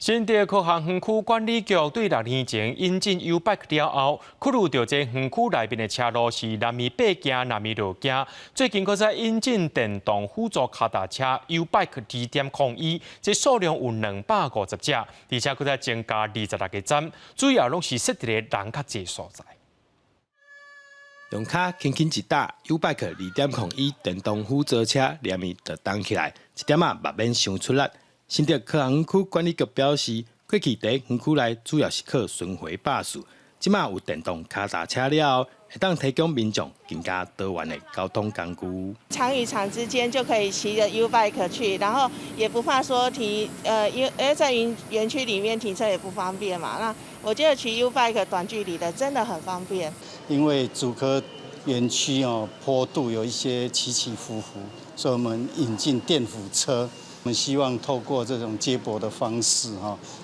新竹科学园区管理局对6年前引进 U-Bike 了后，考虑到这园区内面的车路是南面爬行、南面落行，最近搁再引进电动辅助脚踏车 U-Bike 2.01，这数量有250只，而且搁再增加26个站，主要拢是设伫咧人较济所在。用脚轻轻一打 ，U-Bike 2.01电动辅助车连面就动起来，一点仔嘛免伤出力。新竹科学园区管理局表示，过去在园区内主要是靠巡回巴士，即马有电动脚踏车了后，会当提供民众更加多元的交通工具。场与场之间就可以骑着 U-Bike 去，然后也不怕说因为在园区里面停车也不方便嘛。那我觉得骑 U-Bike 短距离的真的很方便。因为竹科园区坡度有一些起起伏伏，所以我们引进电辅车。我们希望透过这种接驳的方式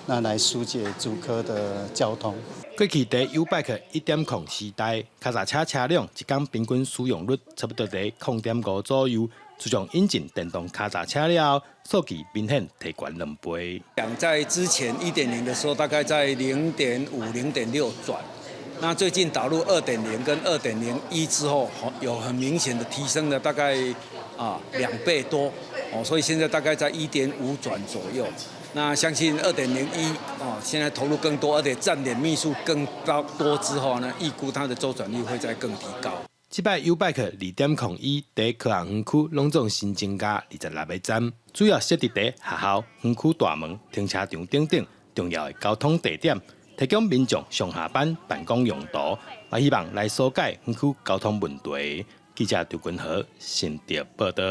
那来疏解竹科的交通。过去在 U-Bike 1.0时代，脚踏车车辆一天平均使用率差不多在0.5左右。自从引进电动脚踏车了后，数据明显提高2倍。在之前1.0的时候，大概在0.5、0.6转。那最近导入2.0跟2.01之后，有很明显的提升了，大概2倍多所以现在大概在1.5转左右。那相信2.01现在投入更多，而且站点密数更多之后呢，预估它的周转率会再更提高。这摆 U-Bike 2.01在科学园区拢总新增加26个站，主要设置在学校、园区大门、停车场等等重要的交通地点。提供民众上下班办公用途，也希望来疏解园区交通问题。记者刘君豪，新竹报道。